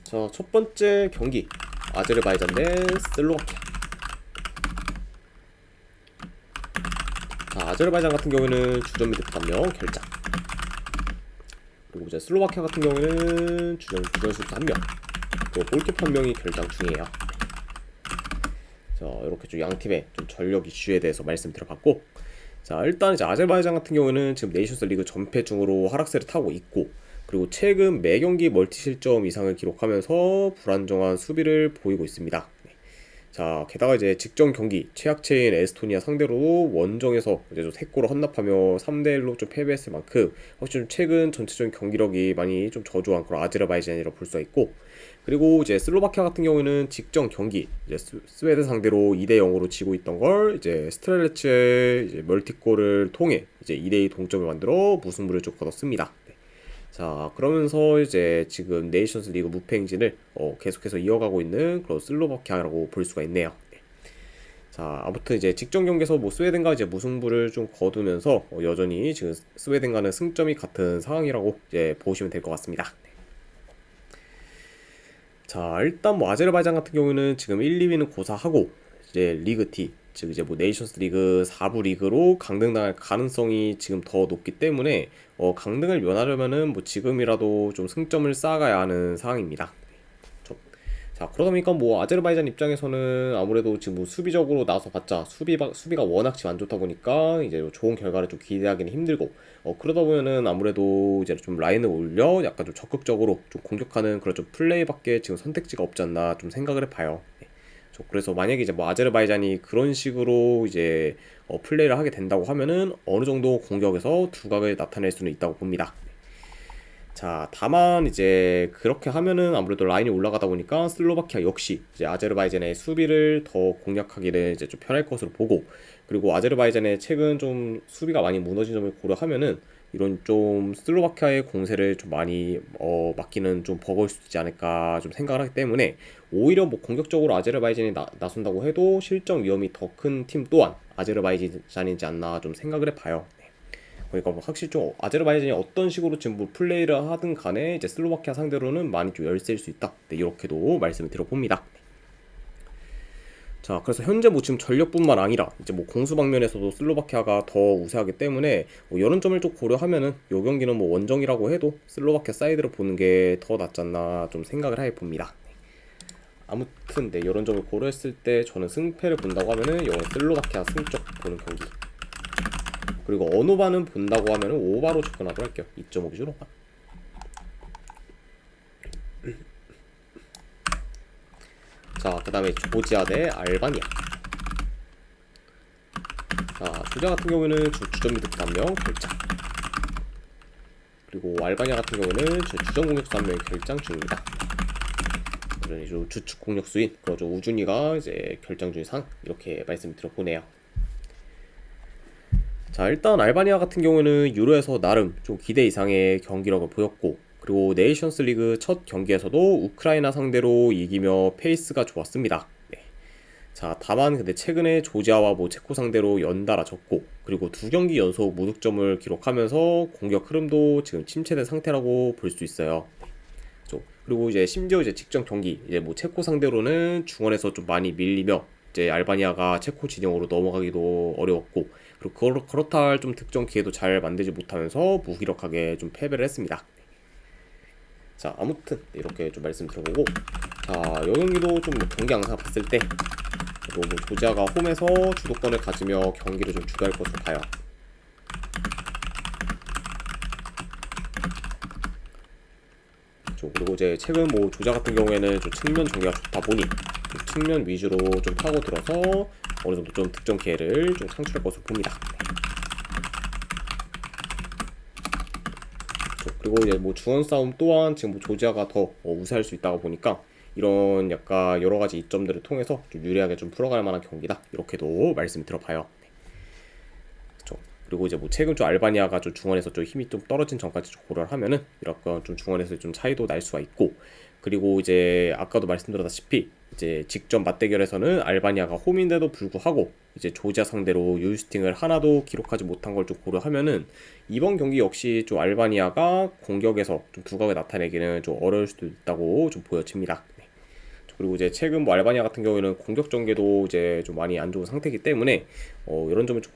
자, 첫 번째 경기 아제르바이잔 대 슬로바키아. 자, 아제르바이잔 같은 경우에는 주전 미드 한명 결장, 그리고 이제 슬로바키아 같은 경우에는 주전 슈트 한명, 또 골키퍼 한 명이 결장 중이에요. 자, 이렇게 좀 양 팀의 좀 전력 이슈에 대해서 말씀드려봤고, 자, 일단 이제 아제르바이잔 같은 경우에는 지금 네이션스 리그 전패 중으로 하락세를 타고 있고, 그리고 최근 매 경기 멀티 실점 이상을 기록하면서 불안정한 수비를 보이고 있습니다. 자, 게다가 이제 직전 경기 최약체인 에스토니아 상대로 원정에서 이제 좀 3골을 헌납하며 3대1로 좀 패배했을 만큼 확실히 좀 최근 전체적인 경기력이 많이 좀 저조한 그런 아제르바이잔이라고 볼 수가 있고, 그리고 이제 슬로바키아 같은 경우는 직전 경기 이제 스웨덴 상대로 2대0으로 지고 있던 걸 이제 스트렐레츠의 이제 멀티골을 통해 이제 2대2 동점을 만들어 무승부를 좀 거뒀습니다. 자, 그러면서 이제 지금 네이션스 리그 무패 행진을 계속해서 이어가고 있는 그런 슬로바키아라고 볼 수가 있네요. 자, 아무튼 이제 직전 경기에서 뭐 스웨덴과 이제 무승부를 좀 거두면서 여전히 지금 스웨덴과는 승점이 같은 상황이라고 이제 보시면 될 것 같습니다. 자, 일단 뭐 아제르바이잔 같은 경우는 지금 1, 2위는 고사하고 이제 리그 D, 즉 이제 뭐 네이션스 리그 4부 리그로 강등당할 가능성이 지금 더 높기 때문에 강등을 면하려면은 뭐 지금이라도 좀 승점을 쌓아가야 하는 상황입니다. 자, 그러다 보니까 뭐 아제르바이잔 입장에서는 아무래도 지금 뭐 수비적으로 나서봤자 수비가 워낙 지금 안 좋다 보니까 이제 좋은 결과를 좀 기대하기는 힘들고, 그러다 보면은 아무래도 이제 좀 라인을 올려 약간 좀 적극적으로 좀 공격하는 그런 좀 플레이밖에 지금 선택지가 없지 않나 좀 생각을 해봐요. 그래서 만약에 이제 뭐 아제르바이잔이 그런 식으로 이제 플레이를 하게 된다고 하면은 어느 정도 공격에서 두각을 나타낼 수는 있다고 봅니다. 자, 다만 이제 그렇게 하면은 아무래도 라인이 올라가다 보니까 슬로바키아 역시 이제 아제르바이잔의 수비를 더 공략하기는 이제 좀 편할 것으로 보고, 그리고 아제르바이잔의 최근 좀 수비가 많이 무너진 점을 고려하면은 이런 좀 슬로바키아의 공세를 좀 많이 막기는 좀 버거울 수 있지 않을까 좀 생각을 하기 때문에, 오히려 뭐 공격적으로 아제르바이잔이 나선다고 해도 실점 위험이 더 큰 팀 또한 아제르바이잔이지 않나 좀 생각을 해봐요. 그러니까 뭐 확실히 좀 아제르바이잔이 어떤 식으로 지금 뭐 플레이를 하든 간에 이제 슬로바키아 상대로는 많이 좀 열세일 수 있다. 네, 이렇게도 말씀을 드려봅니다. 자, 그래서 현재 뭐 지금 전력뿐만 아니라 이제 뭐 공수 방면에서도 슬로바키아가 더 우세하기 때문에 이런 점을 좀 고려하면은 요 경기는 뭐 원정이라고 해도 슬로바키아 사이드를 보는 게 더 낫지 않나 좀 생각을 해봅니다. 아무튼 네, 이런 점을 고려했을 때 저는 승패를 본다고 하면은 이건 슬로바키아 승쪽 보는 경기, 그리고 언오바는 본다고 하면은 오바로 접근하도록 할게요. 2.5 기준으로. 자, 그 다음에 조지아 대 알바니아. 자, 조지아 같은 경우에는 주전 미드 한명 결장, 그리고 알바니아 같은 경우에는 주전 공격수 한 명이 결장 중입니다. 주축 공격수인 그러죠 우준이가 이제 결장 중인 상, 이렇게 말씀드려보네요. 자, 일단 알바니아 같은 경우는 유로에서 나름 좀 기대 이상의 경기력을 보였고, 그리고 네이션스 리그 첫 경기에서도 우크라이나 상대로 이기며 페이스가 좋았습니다. 네. 자, 다만 근데 최근에 조지아와 뭐 체코 상대로 연달아 졌고, 그리고 2경기 연속 무득점을 기록하면서 공격 흐름도 지금 침체된 상태라고 볼 수 있어요. 그리고 이제 심지어 이제 직전 경기 이제 뭐 체코 상대로는 중원에서 좀 많이 밀리며 이제 알바니아가 체코 진영으로 넘어가기도 어려웠고, 그리고 그렇다 할 좀 득점 기회도 잘 만들지 못하면서 무기력하게 좀 패배를 했습니다. 자, 아무튼 이렇게 좀 말씀드려보고, 자, 이 경기도 좀 경기 양상 봤을 때 뭐 조지아가 홈에서 주도권을 가지며 경기를 좀 주도할 것으로 봐요. 그리고 이제 최근 뭐 조지아 같은 경우에는 좀 측면 전개가 좋다 보니 좀 측면 위주로 좀 파고 들어서 어느 정도 좀 득점 기회를 좀 창출할 것으로 봅니다. 그리고 이제 뭐 중원 싸움 또한 지금 뭐 조지아가 더 우세할 수 있다고 보니까 이런 약간 여러 가지 이점들을 통해서 좀 유리하게 좀 풀어갈 만한 경기다, 이렇게도 말씀 들어봐요. 그리고 이제 뭐 최근 좀 알바니아가 좀 중원에서 좀 힘이 좀 떨어진 점까지 좀 고려를 하면은 이렇게 좀 중원에서 좀 차이도 날 수가 있고, 그리고 이제 아까도 말씀드렸다시피 이제 직전 맞대결에서는 알바니아가 홈인데도 불구하고 이제 조지아 상대로 유유스팅을 하나도 기록하지 못한 걸 좀 고려하면은 이번 경기 역시 좀 알바니아가 공격에서 좀 두각을 나타내기는 좀 어려울 수도 있다고 좀 보여집니다. 네. 그리고 이제 최근 뭐 알바니아 같은 경우에는 공격 전개도 이제 좀 많이 안 좋은 상태이기 때문에 이런 점을 좀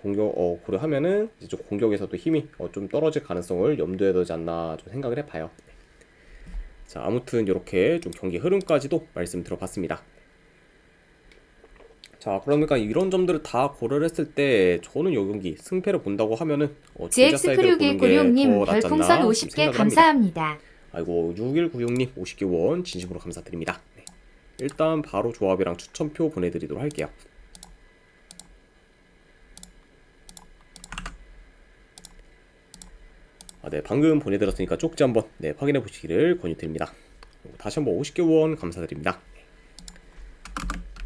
고려하면은 이제 좀 공격에서도 힘이 좀 떨어질 가능성을 염두에 두지 않나 좀 생각을 해봐요. 자, 아무튼 이렇게 좀 경기 흐름까지도 말씀드려봤습니다. 자, 그러니까 이런 점들을 다 고려를 했을 때 저는 이 경기 승패를 본다고 하면은 조지아 사이드를 보는 게 더 낫지 별풍선 않나 좀 50개 생각을 합니다. 감사합니다. 아이고 6196님 50개 원 진심으로 감사드립니다. 네. 일단 바로 조합이랑 추천표 보내드리도록 할게요. 네, 방금 보내드렸으니까 쪽지 한번 확인해 보시기를 권유드립니다. 다시 한번 50개 원 감사드립니다.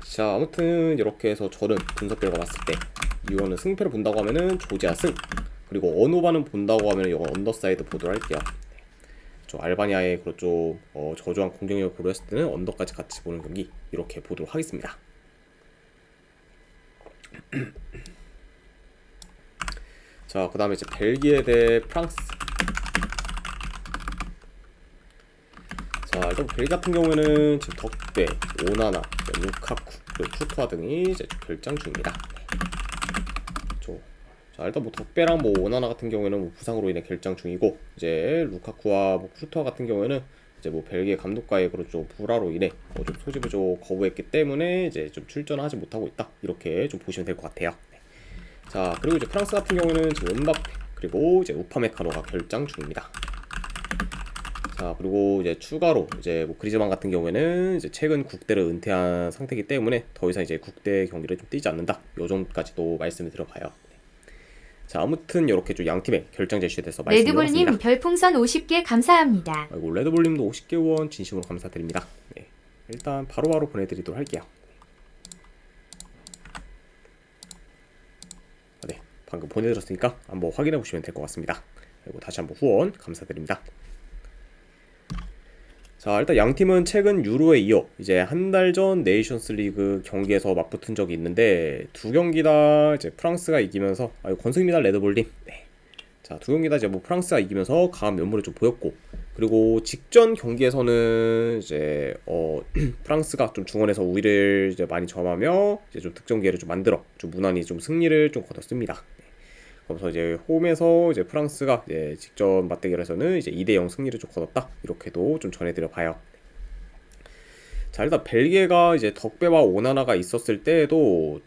자, 아무튼 이렇게 해서 저는 분석 결과 봤을 때 이거는 승패를 본다고 하면은 조지아 승, 그리고 언오바는 본다고 하면은 이거 언더사이드 보도록 할게요. 저 알바니아의 그렇죠 저조한 공격력을 고려했을 때는 언더까지 같이 보는 경기 이렇게 보도록 하겠습니다. 자, 그 다음에 이제 벨기에 대 프랑스. 자, 일단 벨기에 같은 경우에는 지금 덕배, 오나나, 루카쿠, 그리고 쿠투아 등이 이제 결장 중입니다. 자, 일단 뭐 덕배랑 뭐 오나나 같은 경우에는 뭐 부상으로 인해 결장 중이고, 이제 루카쿠와 뭐 쿠투아 같은 경우에는 이제 뭐 벨기에 감독과의 그렇죠 불화로 인해 좀 소집을 좀 거부했기 때문에 이제 좀 출전하지 못하고 있다, 이렇게 좀 보시면 될 것 같아요. 자, 그리고 이제 프랑스 같은 경우는 지금 은바페 그리고 이제 우파메카노가 결장 중입니다. 자, 그리고 이제 추가로 이제 뭐 그리즈만 같은 경우에는 이제 최근 국대를 은퇴한 상태이기 때문에 더 이상 이제 국대 경기를 좀 뛰지 않는다, 요 정도까지도 말씀을 드려봐요. 자, 아무튼 이렇게 좀 양 팀의 결정 제시에 대해서 말씀드렸습니다. 레드볼님 별풍선 50개 감사합니다. 아이고 레드볼님도 50개 원 진심으로 감사드립니다. 네, 일단 바로바로 보내드리도록 할게요. 네, 방금 보내드렸으니까 한번 확인해 보시면 될 것 같습니다. 그리고 다시 한번 후원 감사드립니다. 자, 일단 양 팀은 최근 유로에 이어 이제 한 달 전 네이션스 리그 경기에서 맞붙은 적이 있는데 두 경기 다 이제 프랑스가 이기면서 권승입니다 레드볼님. 네. 자, 두 경기 다 이제 뭐 프랑스가 이기면서 강한 면모를 좀 보였고, 그리고 직전 경기에서는 이제 프랑스가 좀 중원에서 우위를 이제 많이 점하며 이제 좀 득점 기회를 좀 만들어 좀 무난히 좀 승리를 좀 거뒀습니다. 그래서 이제 홈에서 이제 프랑스가 이제 직전 맞대결에서는 이제 2대0 승리를 좀 거뒀다, 이렇게도 좀 전해드려 봐요. 자, 일단 벨기에가 이제 덕배와 오나나가 있었을 때에도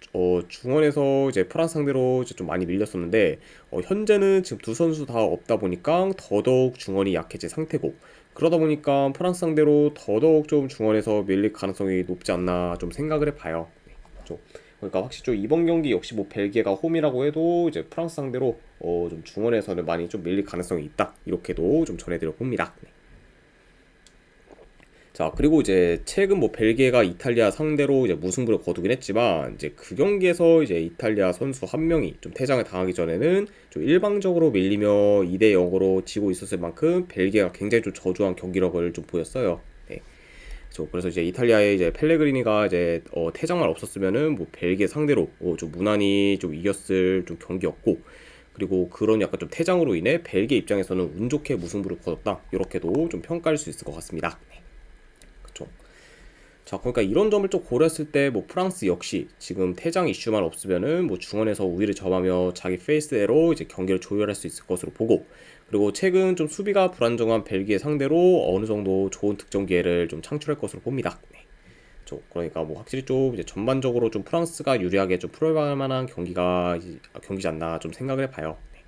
중원에서 이제 프랑스 상대로 이제 좀 많이 밀렸었는데 현재는 지금 두 선수 다 없다 보니까 더더욱 중원이 약해진 상태고, 그러다 보니까 프랑스 상대로 더더욱 좀 중원에서 밀릴 가능성이 높지 않나 좀 생각을 해봐요. 그렇죠? 그러니까 확실히 좀 이번 경기 역시 뭐 벨기에가 홈이라고 해도 이제 프랑스 상대로 좀 중원에서는 많이 좀 밀릴 가능성이 있다, 이렇게도 좀 전해드려 봅니다. 자, 그리고 이제 최근 뭐 벨기에가 이탈리아 상대로 이제 무승부를 거두긴 했지만 이제 그 경기에서 이제 이탈리아 선수 한 명이 좀 퇴장을 당하기 전에는 좀 일방적으로 밀리며 2대 0으로 지고 있었을 만큼 벨기에가 굉장히 좀 저조한 경기력을 좀 보였어요. 네. 그래서 이제 이탈리아의 이제 펠레그리니가 이제 퇴장만 없었으면은 뭐 벨기에 상대로 좀 무난히 좀 이겼을 좀 경기였고, 그리고 그런 약간 좀 퇴장으로 인해 벨기에 입장에서는 운 좋게 무승부를 거뒀다, 이렇게도 좀 평가할 수 있을 것 같습니다. 네. 그렇죠. 자, 그러니까 이런 점을 좀 고려했을 때 뭐 프랑스 역시 지금 퇴장 이슈만 없으면은 뭐 중원에서 우위를 점하며 자기 페이스대로 이제 경기를 조율할 수 있을 것으로 보고, 그리고 최근 좀 수비가 불안정한 벨기에 상대로 어느 정도 좋은 득점 기회를 좀 창출할 것으로 봅니다. 네. 그러니까 뭐 확실히 좀 이제 전반적으로 좀 프랑스가 유리하게 좀 풀어갈 만한 경기지 않나 좀 생각을 해봐요. 네.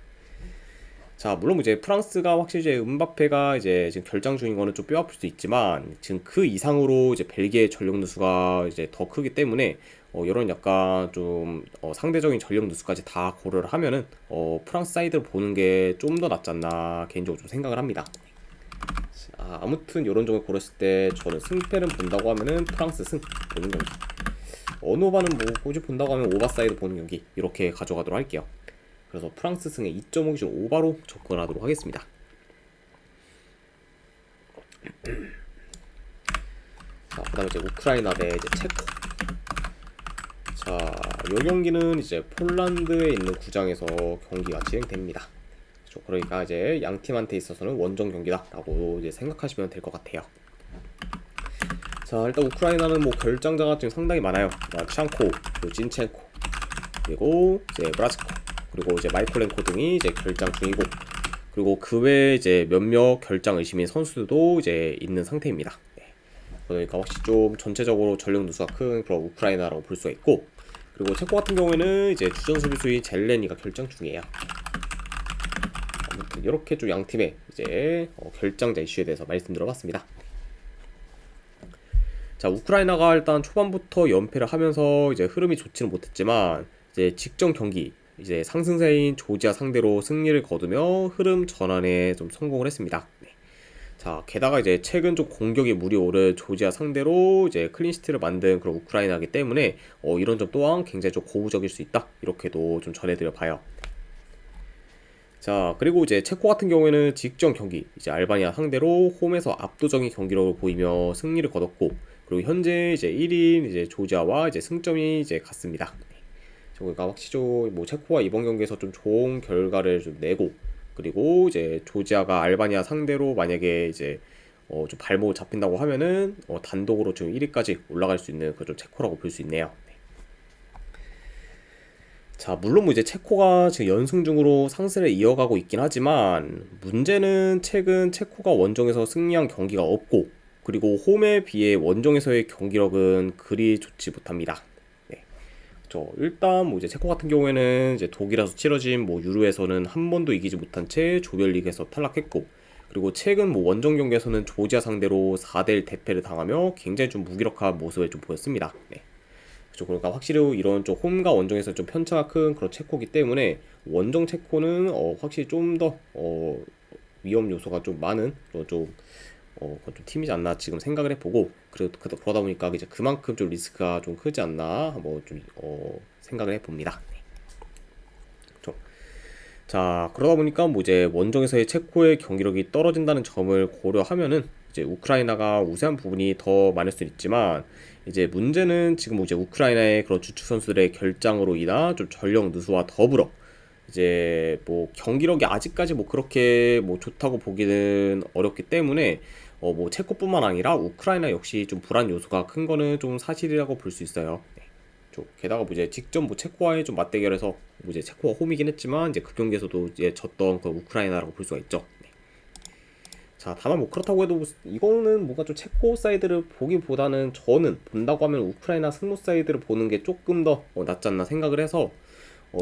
자, 물론 이제 프랑스가 확실히 이제 음바페가 이제 지금 결장 중인 거는 좀 뼈아플 수 있지만 지금 그 이상으로 이제 벨기에 전력 누수가 이제 더 크기 때문에 이런 약간 좀 상대적인 전력 누수까지 다 고려를 하면은 프랑스 사이드를 보는 게 좀 더 낫지 않나 개인적으로 좀 생각을 합니다. 자, 아무튼 이런 점을 고렸을 때 저는 승패는 본다고 하면은 프랑스 승 보는 경기, 언오바는 뭐 굳이 본다고 하면 오바 사이드 보는 경기, 이렇게 가져가도록 할게요. 그래서 프랑스 승에 2.5 기준 오바로 접근하도록 하겠습니다. 자, 그다음에 이제 우크라이나 대 이제 체코. 자, 요 경기는 이제 폴란드에 있는 구장에서 경기가 진행됩니다. 그러니까 이제 양 팀한테 있어서는 원정 경기다라고 이제 생각하시면 될 것 같아요. 자, 일단 우크라이나는 뭐 결장자가 지금 상당히 많아요. tsianko, 진첸코, 그리고 이제 브라츠코, 그리고 이제 마이콜렌코 등이 이제 결장 중이고, 그리고 그 외에 이제 몇몇 결장 의심인 선수들도 이제 있는 상태입니다. 네. 그러니까 확실히 좀 전체적으로 전력 누수가 큰 그런 우크라이나라고 볼 수가 있고, 그리고 체코 같은 경우에는 이제 주전 수비수인 젤레니가 결장 중이에요. 아무튼 이렇게 좀 양 팀의 이제 결장자 이슈에 대해서 말씀드려봤습니다. 자, 우크라이나가 일단 초반부터 연패를 하면서 이제 흐름이 좋지는 못했지만 이제 직전 경기 이제 상승세인 조지아 상대로 승리를 거두며 흐름 전환에 좀 성공을 했습니다. 네. 자, 게다가 이제 최근 좀 공격이 물이 오른 조지아 상대로 이제 클린시트를 만든 그런 우크라이나이기 때문에 이런 점 또한 굉장히 좀 고무적일 수 있다, 이렇게도 좀 전해드려 봐요. 자, 그리고 이제 체코 같은 경우에는 직전 경기 이제 알바니아 상대로 홈에서 압도적인 경기력을 보이며 승리를 거뒀고, 그리고 현재 이제 1인 이제 조지아와 이제 승점이 이제 같습니다. 그러니까 확실히 뭐 체코가 이번 경기에서 좀 좋은 결과를 좀 내고, 그리고 이제 조지아가 알바니아 상대로 만약에 이제 좀 발목 잡힌다고 하면은 단독으로 지금 1위까지 올라갈 수 있는 그 좀 체코라고 볼 수 있네요. 자, 물론 뭐 이제 체코가 지금 연승 중으로 상승을 이어가고 있긴 하지만 문제는 최근 체코가 원정에서 승리한 경기가 없고, 그리고 홈에 비해 원정에서의 경기력은 그리 좋지 못합니다. 네. 일단 뭐 이제 체코 같은 경우에는 이제 독일에서 치러진 뭐 유로에서는 한 번도 이기지 못한 채 조별리그에서 탈락했고, 그리고 최근 뭐 원정 경기에서는 조지아 상대로 4대1 대패를 당하며 굉장히 좀 무기력한 모습을 좀 보였습니다. 네. 그러니까 확실히 이런 좀 홈과 원정에서 좀 편차가 큰 그런 체코기 때문에 원정 체코는 확실히 좀 더 위험 요소가 좀 많은 좀 팀이지 않나 지금 생각을 해보고, 그러다 보니까 이제 그만큼 좀 리스크가 좀 크지 않나 한번 좀 생각을 해봅니다. 자, 그러다 보니까 뭐 이제 원정에서의 체코의 경기력이 떨어진다는 점을 고려하면은 이제 우크라이나가 우세한 부분이 더 많을 수 있지만, 이제 문제는 지금 뭐 이제 우크라이나의 그런 주축 선수들의 결장으로 인한 좀 전력 누수와 더불어 이제 뭐 경기력이 아직까지 뭐 그렇게 뭐 좋다고 보기는 어렵기 때문에 뭐 체코뿐만 아니라 우크라이나 역시 좀 불안 요소가 큰 거는 좀 사실이라고 볼 수 있어요. 네. 게다가 뭐 이제 직전 뭐 체코와의 좀 맞대결에서 뭐 이제 체코가 홈이긴 했지만 이제 그 경기에서도 이제 졌던 그 우크라이나라고 볼 수가 있죠. 네. 자, 다만 뭐 그렇다고 해도 이거는 뭔가 좀 체코 사이드를 보기보다는 저는 본다고 하면 우크라이나 승로 사이드를 보는 게 조금 더 낫지 않나 생각을 해서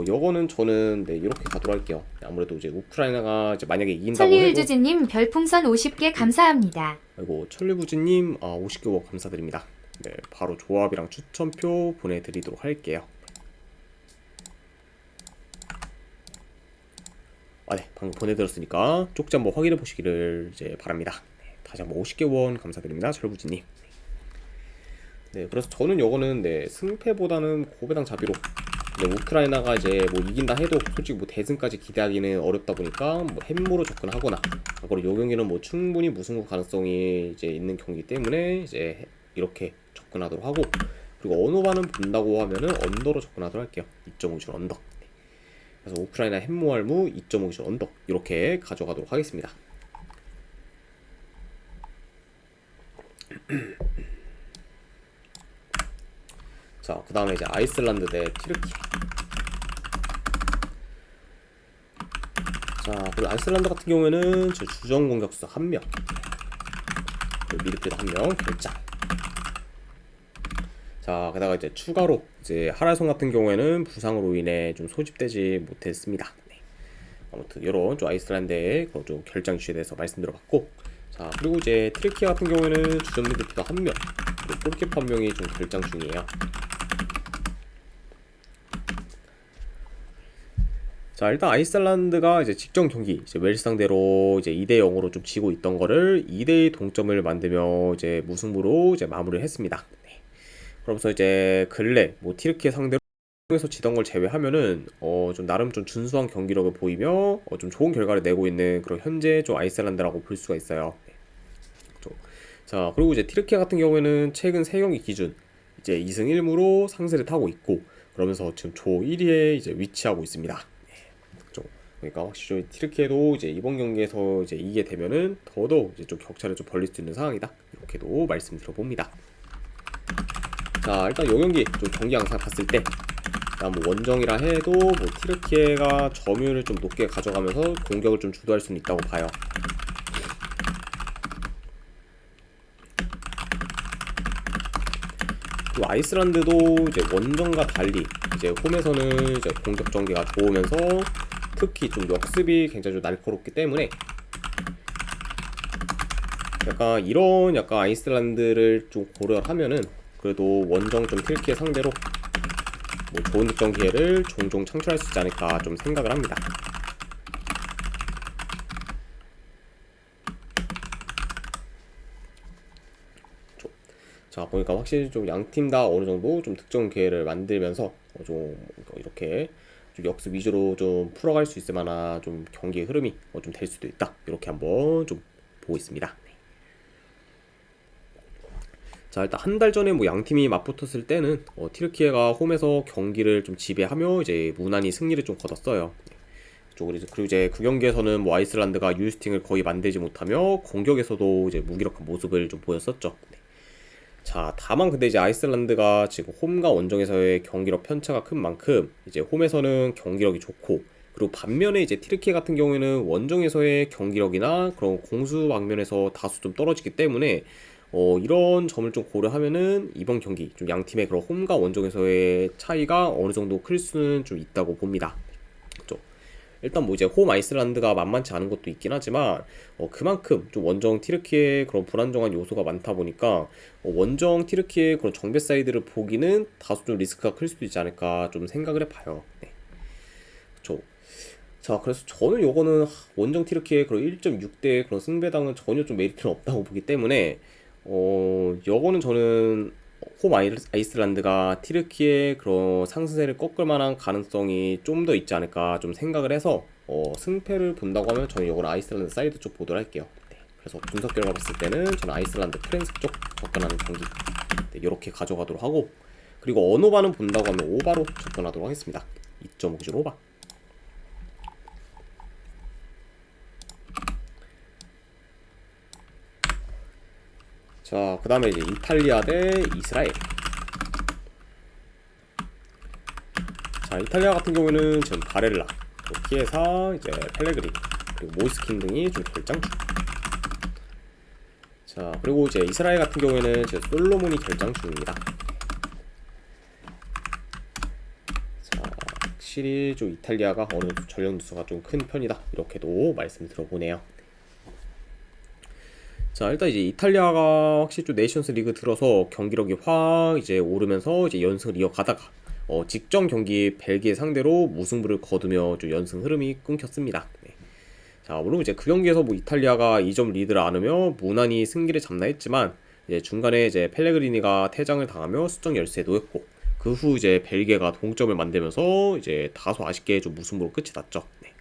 요거는 저는 네, 이렇게 가도록 할게요. 아무래도 이제 우크라이나가 이제 만약에 이긴다고 해도, 천리일주즈님 별풍선 50개 감사합니다. 아이고 천리부지님 50개 감사드립니다. 네, 바로 조합이랑 추천표 보내드리도록 할게요. 네, 방금 보내드렸으니까 쪽지 한번 확인해 보시기를 이제 바랍니다. 네, 다시 한번 50개 원 감사드립니다, 철부지님. 네, 그래서 저는 요거는 네, 승패보다는 고배당 자비로, 네, 우크라이나가 이제 뭐 이긴다 해도 솔직히 뭐 대승까지 기대하기는 어렵다 보니까 뭐 햄무로 접근하거나, 그리고 요 경기는 뭐 충분히 무승부 가능성이 이제 있는 경기 때문에 이제 이렇게 접근하도록 하고, 그리고 언어반은 본다고 하면은 언더로 접근하도록 할게요. 2.5줄 언더. 네. 그래서 우크라이나 햄무알무 2.5줄 언더 이렇게 가져가도록 하겠습니다. 자, 그 다음에 이제 아이슬란드 대 티르키. 자, 그리고 아이슬란드 같은 경우에는 주전 공격수 1명, 미드필더 1명 결장. 자, 게다가 이제 추가로 이제 하라송 같은 경우에는 부상으로 인해 좀 소집되지 못했습니다. 네. 아무튼 이런 좀 아이슬란드의 좀 결장 이슈에 대해서 말씀드려봤고, 자, 그리고 이제 트리키 같은 경우에는 주전 미드필더 1명, 그리고 골키퍼 1명이 좀 결장 중이에요. 자, 일단 아이슬란드가 이제 직전 경기 이제 웰스 상대로 이제 2대 0으로 좀 지고 있던 거를 2대 2 동점을 만들며 이제 무승부로 이제 마무리를 했습니다. 네. 그러면서 이제 근래 뭐 티르키 상대로 에서 지던 걸 제외하면은 좀 나름 좀 준수한 경기력을 보이며 좀 좋은 결과를 내고 있는 그런 현재 좀 아이슬란드라고 볼 수가 있어요. 네. 자, 그리고 이제 티르키예 같은 경우에는 최근 3경기 기준 이제 2승 1무로 상세를 타고 있고, 그러면서 지금 조 1위에 이제 위치하고 있습니다. 좀 그러니까 확실히 티르키예도 이제 이번 경기에서 이제 이게 되면은 더더욱 이제 좀 격차를 좀 벌릴 수 있는 상황이다. 이렇게도 말씀드려봅니다. 자, 일단 요 경기 좀 경기 양상 봤을 때, 뭐 원정이라 해도 뭐 티르키예가 점유율을 좀 높게 가져가면서 공격을 좀 주도할 수는 있다고 봐요. 그리고 아이슬란드도 이제 원정과 달리 이제 홈에서는 이제 공격 전개가 좋으면서 특히 좀 역습이 굉장히 좀 날카롭기 때문에 약간 이런 약간 아이슬란드를 좀 고려하면은 그래도 원정 좀 티르키예 상대로 뭐 좋은 득점 기회를 종종 창출할 수 있지 않을까 좀 생각을 합니다. 자, 보니까 확실히 좀 양 팀 다 어느 정도 좀 득점 기회를 만들면서 좀 이렇게 좀 역습 위주로 좀 풀어갈 수 있을 만한 좀 경기의 흐름이 좀 될 수도 있다. 이렇게 한번 좀 보고 있습니다. 자, 일단 한 달 전에 뭐 양 팀이 맞붙었을 때는 티르키예가 홈에서 경기를 좀 지배하며 이제 무난히 승리를 좀 거뒀어요. 그리고 이제 그 경기에서는 뭐 아이슬란드가 유스팅을 거의 만들지 못하며 공격에서도 이제 무기력한 모습을 좀 보였었죠. 자, 다만 근데 이제 아이슬란드가 지금 홈과 원정에서의 경기력 편차가 큰 만큼 이제 홈에서는 경기력이 좋고, 그리고 반면에 이제 티르키예 같은 경우에는 원정에서의 경기력이나 그런 공수 방면에서 다소 좀 떨어지기 때문에 이런 점을 좀 고려하면은 이번 경기 좀 양 팀의 그런 홈과 원정에서의 차이가 어느 정도 클 수는 좀 있다고 봅니다. 그렇죠? 일단 뭐 이제 홈 아이슬란드가 만만치 않은 것도 있긴 하지만 그만큼 좀 원정 티르키의 그런 불안정한 요소가 많다 보니까 원정 티르키의 그런 정배 사이드를 보기는 다소 좀 리스크가 클 수도 있지 않을까 좀 생각을 해봐요. 네. 그렇죠. 자, 그래서 저는 요거는 원정 티르키의 그런 1.6대 그런 승배당은 전혀 좀 메리트는 없다고 보기 때문에 요거는 저는 홈 아이슬란드가 티르키의 그런 상승세를 꺾을 만한 가능성이 좀 더 있지 않을까 좀 생각을 해서 승패를 본다고 하면 저는 이걸 아이슬란드 사이드 쪽 보도록 할게요. 네, 그래서 분석 결과 봤을 때는 저는 아이슬란드 프렌스 쪽 접근하는 경기 이렇게 가져가도록 하고, 그리고 언오바는 본다고 하면 오바로 접근하도록 하겠습니다. 2.5줄 오바. 자, 그 다음에 이제 이탈리아 대 이스라엘. 자, 이탈리아 같은 경우에는 지금 바렐라, 키에사, 이제 펠레그리, 그리고 모이스킨 등이 좀 결장중. 자, 그리고 이제 이스라엘 같은 경우에는 이제 솔로몬이 결장중입니다. 자, 확실히 좀 이탈리아가 어느 정도 전력 누수가 좀 큰 편이다. 이렇게도 말씀 들어보네요. 자, 일단 이제 이탈리아가 확실히 좀 네이션스 리그 들어서 경기력이 확 이제 오르면서 이제 연승을 이어가다가 직전 경기 벨기에 상대로 무승부를 거두며 좀 연승 흐름이 끊겼습니다. 네. 자, 물론 이제 그 경기에서 뭐 이탈리아가 2점 리드를 안으며 무난히 승기를 잡나 했지만 이제 중간에 이제 펠레그리니가 퇴장을 당하며 수적 열세에 놓였고, 그 후 이제 벨기에가 동점을 만들면서 이제 다소 아쉽게 좀 무승부로 끝이 났죠. 네.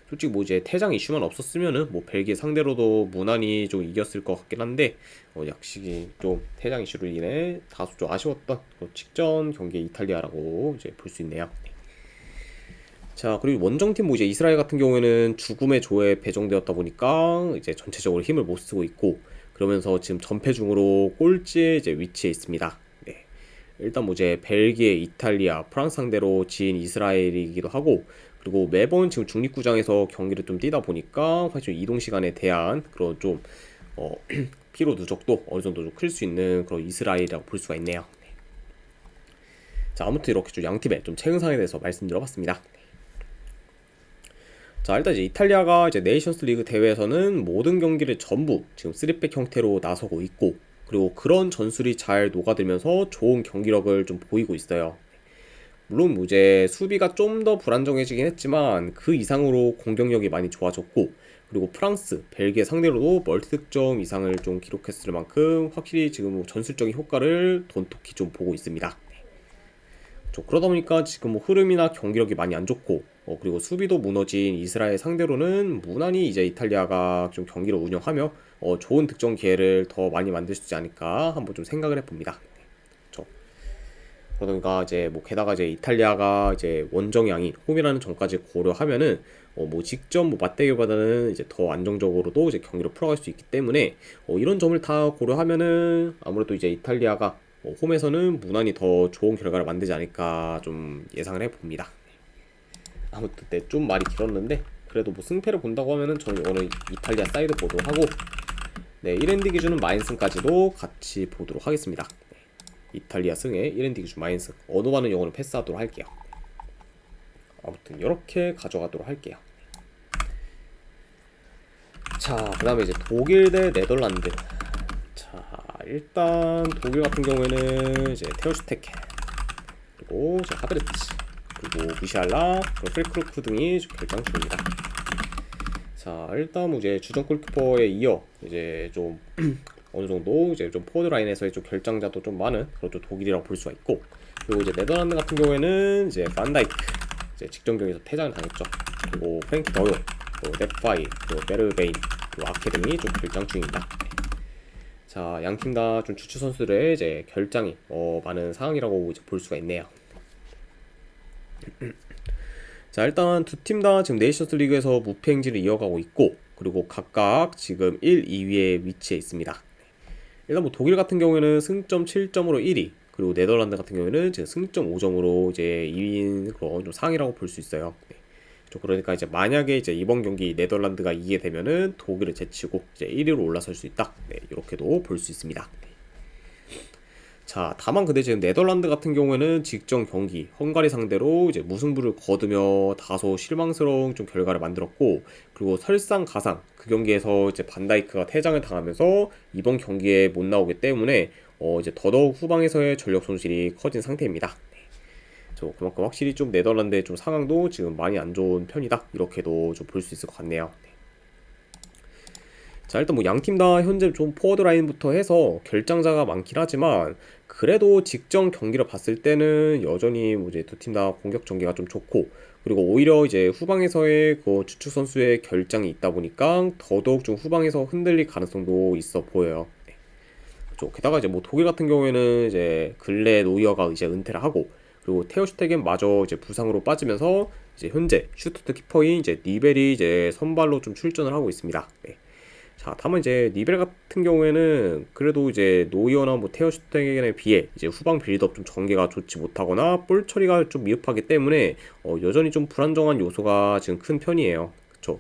솔직히 뭐 이제 퇴장 이슈만 없었으면은 뭐 벨기에 상대로도 무난히 좀 이겼을 것 같긴 한데 역시 좀 퇴장 이슈로 인해 다소 좀 아쉬웠던 직전 경기 이탈리아라고 이제 볼 수 있네요. 자, 그리고 원정팀 뭐 이제 이스라엘 같은 경우에는 죽음의 조에 배정되었다 보니까 이제 전체적으로 힘을 못 쓰고 있고, 그러면서 지금 전패 중으로 꼴찌에 이제 위치해 있습니다. 네. 일단 뭐 이제 벨기에, 이탈리아, 프랑스 상대로 진 이스라엘이기도 하고, 그리고 매번 지금 중립구장에서 경기를 좀 뛰다 보니까 사실 이동 시간에 대한 그런 좀 피로 누적도 어느 정도 좀 클 수 있는 그런 이스라엘이라고 볼 수가 있네요. 네. 자, 아무튼 이렇게 좀 양 팀의 좀 최근 상황에 대해서 말씀드려봤습니다. 자, 일단 이제 이탈리아가 이제 네이션스 리그 대회에서는 모든 경기를 전부 지금 3백 형태로 나서고 있고, 그리고 그런 전술이 잘 녹아들면서 좋은 경기력을 좀 보이고 있어요. 물론 뭐 이제 수비가 좀 더 불안정해지긴 했지만 그 이상으로 공격력이 많이 좋아졌고, 그리고 프랑스, 벨기에 상대로도 멀티득점 이상을 좀 기록했을 만큼 확실히 지금 전술적인 효과를 돈독히 좀 보고 있습니다. 그러다 보니까 지금 뭐 흐름이나 경기력이 많이 안 좋고 그리고 수비도 무너진 이스라엘 상대로는 무난히 이제 이탈리아가 좀 경기를 운영하며 좋은 득점 기회를 더 많이 만들 수 있지 않을까 한번 좀 생각을 해봅니다. 그렇죠. 그러니까 이제 뭐 게다가 이제 이탈리아가 이제 원정양이 홈이라는 점까지 고려하면은 뭐 직접 뭐 맞대기보다는 이제 더 안정적으로도 이제 경기를 풀어갈 수 있기 때문에 이런 점을 다 고려하면은 아무래도 이제 이탈리아가 홈에서는 무난히 더 좋은 결과를 만들지 않을까 좀 예상을 해봅니다. 아무튼 네, 좀 말이 길었는데 그래도 뭐 승패를 본다고 하면은 저는 이거는 이탈리아 사이드 보도록 하고 네 1엔드 기준은 마인승까지도 같이 보도록 하겠습니다. 네, 이탈리아 승에 1엔드 기준 마인승 어느바는 이거는 패스하도록 할게요. 아무튼 이렇게 가져가도록 할게요. 자, 그 다음에 이제 독일 대 네덜란드. 자, 일단 독일 같은 경우에는 이제 테오슈테케 그리고 이제 하베르츠 그리고 무시알라 그리고 필크루크 등이 결장 중입니다. 자, 일단 뭐 이제 주전 골키퍼에 이어 이제 좀 어느 정도 이제 좀 포워드 라인에서의 좀 결장자도 좀 많은 그런 좀 독일이라고 볼 수가 있고, 그리고 이제 네덜란드 같은 경우에는 이제 반다이크 이제 직전 경기에서 퇴장을 당했죠. 그리고 프랭키 더용, 그리고 넷파이, 그리고 베르베인, 그리고 아케 등이 좀 결장 중입니다. 자, 양 팀 다 좀 주축 선수들의 이제 결장이 많은 상황이라고 이제 볼 수가 있네요. 자, 일단 두 팀 다 지금 네이션스 리그에서 무패 행진을 이어가고 있고, 그리고 각각 지금 1, 2위에 위치해 있습니다. 일단 뭐 독일 같은 경우에는 승점 7점으로 1위, 그리고 네덜란드 같은 경우에는 지금 승점 5점으로 이제 2위인 그런 좀 상이라고 볼 수 있어요. 네. 그러니까 이제 만약에 이제 이번 경기 네덜란드가 이기게 되면은 독일을 제치고 이제 1위로 올라설 수 있다. 네, 이렇게도 볼 수 있습니다. 네. 자, 다만 근데 지금 네덜란드 같은 경우에는 직전 경기 헝가리 상대로 이제 무승부를 거두며 다소 실망스러운 좀 결과를 만들었고, 그리고 설상가상 그 경기에서 이제 반다이크가 퇴장을 당하면서 이번 경기에 못 나오기 때문에 이제 더더욱 후방에서의 전력 손실이 커진 상태입니다. 그만큼 확실히 좀 네덜란드의 좀 상황도 지금 많이 안 좋은 편이다, 이렇게도 좀 볼 수 있을 것 같네요. 자, 일단 뭐 양 팀 다 현재 좀 포워드 라인부터 해서 결장자가 많긴 하지만 그래도 직전 경기를 봤을 때는 여전히 뭐 이제 두 팀 다 공격 전개가 좀 좋고, 그리고 오히려 이제 후방에서의 그 주축 선수의 결장이 있다 보니까 더더욱 좀 후방에서 흔들릴 가능성도 있어 보여요. 게다가 이제 뭐 독일 같은 경우에는 이제 근래 노이어가 이제 은퇴를 하고, 그리고 테오슈테겐 마저 이제 부상으로 빠지면서 이제 현재 슈투트 키퍼인 이제 니벨이 이제 선발로 좀 출전을 하고 있습니다. 네. 자, 다만 이제 니벨 같은 경우에는 그래도 이제 노이어나 뭐 테오슈테겐에 비해 이제 후방 빌드업 좀 전개가 좋지 못하거나 볼 처리가 좀 미흡하기 때문에 여전히 좀 불안정한 요소가 지금 큰 편이에요. 그쵸?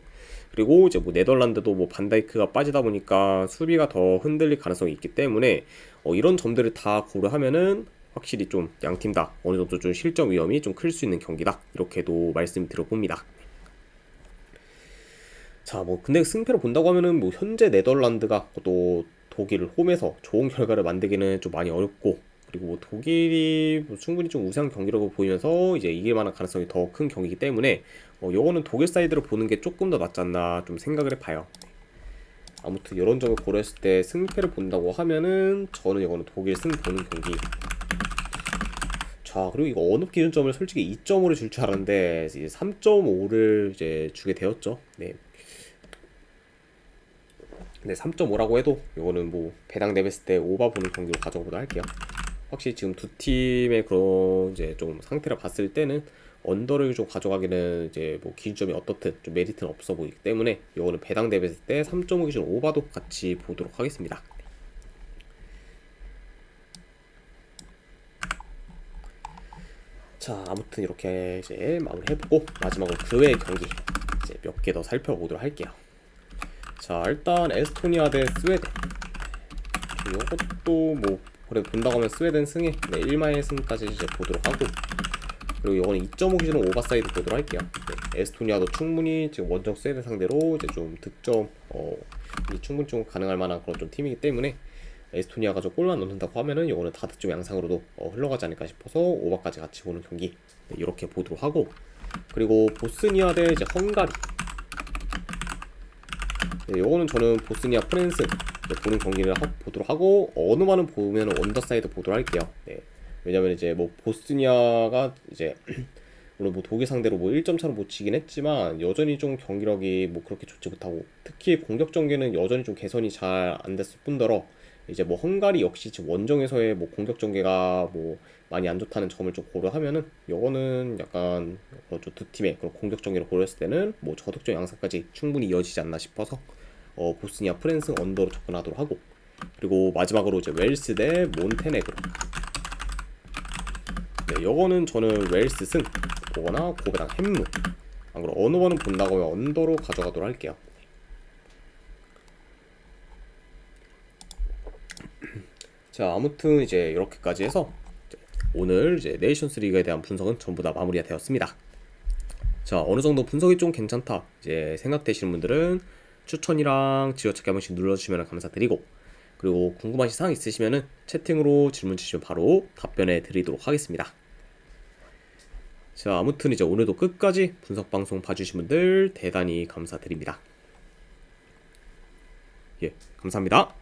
그리고 이제 뭐 네덜란드도 뭐 반다이크가 빠지다 보니까 수비가 더 흔들릴 가능성이 있기 때문에 이런 점들을 다 고려하면은 확실히 좀 양 팀 다 어느 정도 좀 실점 위험이 좀 클 수 있는 경기다, 이렇게도 말씀드려봅니다. 자, 뭐 근데 승패를 본다고 하면은 뭐 현재 네덜란드가 또 독일을 홈에서 좋은 결과를 만들기는 좀 많이 어렵고, 그리고 뭐 독일이 뭐 충분히 좀 우세한 경기라고 보이면서 이제 이길 만한 가능성이 더 큰 경기이기 때문에 요거는 독일 사이드로 보는 게 조금 더 낫지 않나 좀 생각을 해봐요. 아무튼 이런 점을 고려했을 때 승패를 본다고 하면은 저는 이거는 독일 승 보는 경기. 자, 그리고 이거 언업 기준점을 솔직히 2.5를 줄 줄 알았는데 이제 3.5를 이제 주게 되었죠. 네. 근데 3.5라고 해도 이거는 뭐 배당 내봤을 때 오바 보는 경기로 가져보도록 할게요. 확실히 지금 두 팀의 그런 이제 좀 상태를 봤을 때는 언더를 좀 가져가기는 이제 뭐 기준점이 어떻든 좀 메리트는 없어 보이기 때문에 이거는 배당 대비했을 때 3.5 기준 오바도 같이 보도록 하겠습니다. 자, 아무튼 이렇게 이제 마무리해보고 마지막으로 그 외의 경기 이제 몇 개 더 살펴보도록 할게요. 자, 일단 에스토니아 대 스웨덴. 이것도 뭐 그래도 본다고 하면 스웨덴 승에 1마의 승까지 이제 보도록 하고, 그리고 이거는 2.5 기준으로 오버사이드 보도록 할게요. 네, 에스토니아도 충분히 지금 원정 스웨덴 상대로 이제 좀 득점 충분히 좀 가능할 만한 그런 좀 팀이기 때문에 에스토니아가 좀 골만 넣는다고 하면은 이거는 다득점 양상으로도 흘러가지 않을까 싶어서 오버까지 같이 보는 경기 이렇게 보도록 하고, 그리고 보스니아 대 이제 헝가리. 네, 요거는 저는 보스니아 프랜스 보는 경기를 보도록 하고, 어느 만은 보면 언더사이드 보도록 할게요. 네, 왜냐면 이제 뭐 보스니아가 이제 물론 뭐 독일 상대로 뭐 1점 차로 못 지긴 했지만 여전히 좀 경기력이 뭐 그렇게 좋지 못하고, 특히 공격 전개는 여전히 좀 개선이 잘 안 됐을 뿐더러 이제 뭐 헝가리 역시 지금 원정에서의 뭐 공격 전개가 뭐 많이 안 좋다는 점을 좀 고려하면은 이거는 약간 두 팀의 그런 공격 전개를 고려했을 때는 뭐 저득점 양상까지 충분히 이어지지 않나 싶어서 보스니아 프랜스 언더로 접근하도록 하고, 그리고 마지막으로 이제 웨일스 대 몬테네그로. 네, 요거는 저는 웨일스 승 보거나 고배당 햄무, 안 그럼 어느 거는 본다고 하면 언더로 가져가도록 할게요. 자, 아무튼 이제 이렇게까지 해서 오늘 이제 네이션스 리그에 대한 분석은 전부 다 마무리가 되었습니다. 자, 어느 정도 분석이 좀 괜찮다 이제 생각되시는 분들은 추천이랑 지어찾기 한 번씩 눌러주시면 감사드리고, 그리고 궁금하신 사항 있으시면은 채팅으로 질문 주시면 바로 답변해 드리도록 하겠습니다. 자, 아무튼 이제 오늘도 끝까지 분석 방송 봐주신 분들 대단히 감사드립니다. 예, 감사합니다.